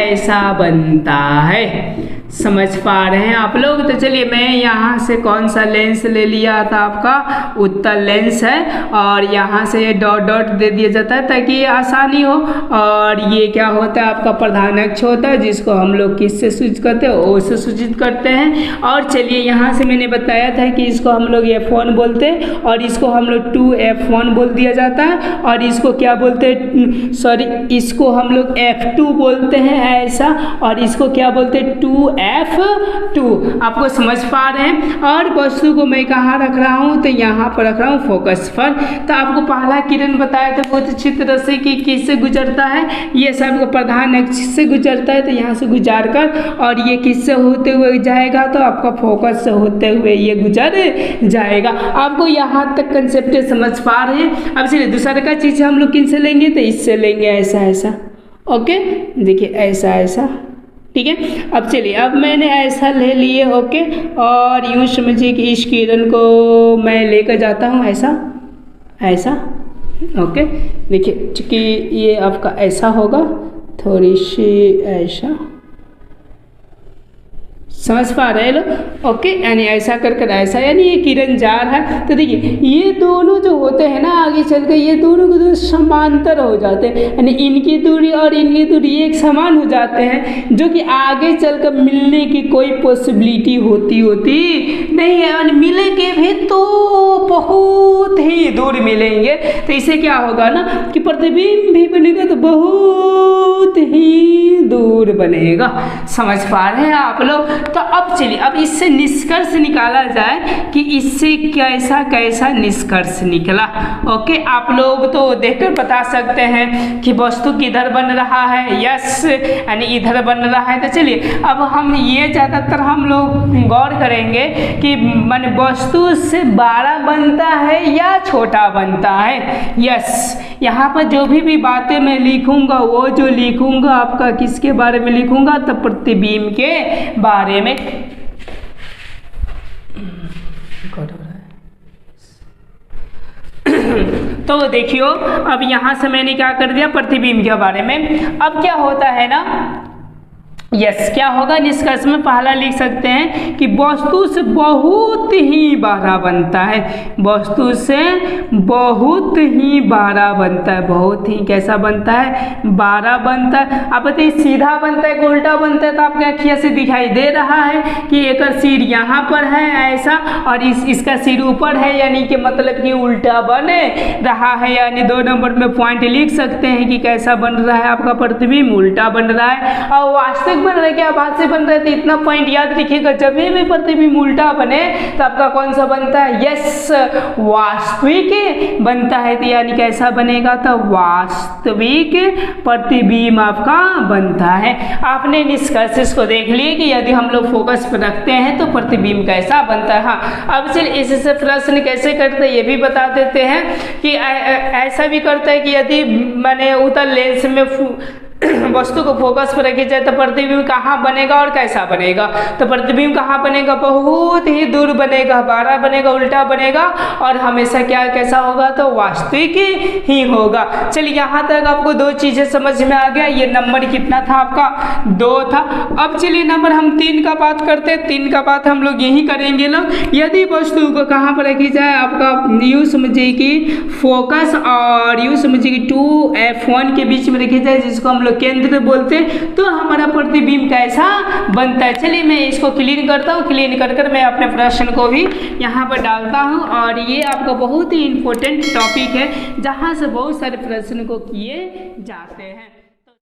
ऐसा बनता है। समझ पा रहे हैं आप लोग? तो चलिए मैं यहाँ से कौन सा लेंस ले लिया था, आपका उत्तल लेंस है, और यहाँ से ये डॉट डॉट दे दिया जाता है ताकि ये आसानी हो। और ये क्या होता है, आपका प्रधान अक्ष होता है, जिसको हम लोग किससे सूचित करते हैं, ओ से सूचित करते हैं। और चलिए यहाँ से मैंने बताया था कि इसको हम लोग F1 बोलते हैं, और इसको हम लोग 2F1 बोल दिया जाता है, और इसको क्या बोलते हैं, सॉरी, इसको हम लोग F2 बोलते हैं ऐसा, और इसको क्या बोलते हैं, 2F2। आपको समझ पा रहे हैं? और वस्तु को मैं कहाँ रख रहा हूँ, तो यहाँ पर रख रहा हूँ फोकस पर। तो आपको पहला किरण बताया था बहुत अच्छी तरह से कि किससे गुजरता है, ये सब को प्रधान अक्ष से गुजरता है, तो यहाँ से गुजार कर, और ये किससे होते हुए जाएगा, तो आपका फोकस से होते हुए ये गुजर जाएगा। आपको यहाँ तक कंसेप्ट समझ पा रहे हैं? अब चलिए दूसरा का चीज़ हम लोग किनसे लेंगे, तो इससे लेंगे ऐसा ऐसा। ओके, देखिए ऐसा ऐसा, ठीक है। अब चलिए, अब मैंने ऐसा ले लिए, ओके, और यूँ समझिए कि इस किरण को मैं लेकर जाता हूँ ऐसा ऐसा, ओके। देखिए चूँकि ये आपका ऐसा होगा, थोड़ी सी ऐसा, समझ पा रहे लोग? ओके, यानी ऐसा कर कर ऐसा, यानी ये किरण जा रहा है। तो देखिए ये दोनों जो होते हैं ना, आगे चल कर ये दोनों के दोनों समांतर हो जाते हैं, यानी इनकी दूरी और इनकी दूरी एक समान हो जाते हैं, जो कि आगे चलकर मिलने की कोई पॉसिबिलिटी होती नहीं है। यानी मिलेंगे भी तो बहुत ही दूर मिलेंगे। तो इससे क्या होगा ना कि प्रतिबिंब भी बनेगा तो बहुत ही दूर बनेगा। समझ पा रहे हैं आप लोग? तो अब चलिए, अब इससे निष्कर्ष निकाला जाए कि इससे कैसा कैसा निष्कर्ष निकला। ओके, आप लोग तो देखकर बता सकते हैं कि वस्तु किधर बन रहा है, यस, यानी इधर बन रहा है। तो चलिए अब हम ये ज़्यादातर हम लोग गौर करेंगे कि मन वस्तु से बड़ा बनता है या छोटा बनता है। यस, यहाँ पर जो भी बातें मैं लिखूंगा, वो जो लिखूंगा आपका किसके बारे में लिखूंगा, तो प्रतिबिंब के बारे में। तो देखियो, अब यहाँ से मैंने क्या कर दिया, प्रतिबिंब के बारे में। अब क्या होता है ना, यस, क्या होगा, निष्कर्ष में पहला लिख सकते हैं कि वस्तु से बहुत ही बड़ा बनता है, वस्तु से बहुत ही बड़ा बनता है। बहुत ही कैसा बनता है, बड़ा बनता है। अब बताइए सीधा बनता है कि उल्टा बनता है, तो आपके अखिया से दिखाई दे रहा है कि एक सिर यहाँ पर है ऐसा, और इसका सिर ऊपर है, यानी कि मतलब कि उल्टा बन रहा है। यानी 2 नंबर में पॉइंट लिख सकते हैं कि कैसा बन रहा है आपका प्रतिबिंब, उल्टा बन रहा है। और वास्तविक बन रहा है क्या, भाग से बन रहा है, तो इतना पॉइंट याद रखिएगा, जब भी प्रतिबिंब उल्टा बने तो आपका कौन सा बनता है, यस, वास्तविक बनता है। तो यानी कैसा बनेगा, तो वास्तविक प्रतिबिंब आपका बनता है। आपने निष्कर्ष को देख लिए कि यदि हम लोग फोकस पर रखते हैं तो प्रतिबिंब कैसा बनता है। हाँ, अब चलिए इससे प्रश्न कैसे करते हैं ये भी बता देते हैं कि ऐसा भी करता है कि यदि मैंने उत्तल लेंस में वस्तु को फोकस पर रखी जाए तो प्रतिबिंब कहाँ बनेगा और कैसा बनेगा, तो प्रतिबिंब कहाँ बनेगा, बहुत ही दूर बनेगा, बड़ा बनेगा, उल्टा बनेगा, और हमेशा क्या कैसा होगा, तो वास्तविक ही होगा। चलिए यहाँ तक आपको 2 चीजें समझ में आ गया। ये नंबर कितना था आपका, 2 था। अब चलिए नंबर हम 3 का बात करते हैं। 3 का बात हम लोग यही करेंगे लोग, यदि वस्तु को कहाँ पर रखी जाए, आपका यूँ समझिए कि फोकस और यूँ समझिए कि 2F1 के बीच में रखी जाए, जिसको हम केंद्र बोलते हैं, तो हमारा प्रतिबिंब कैसा बनता है। चलिए मैं इसको क्लीन करता हूँ, क्लीन कर कर मैं अपने प्रश्न को भी यहाँ पर डालता हूँ। और ये आपका बहुत ही इम्पोर्टेंट टॉपिक है, जहाँ से बहुत सारे प्रश्न को किए जाते हैं।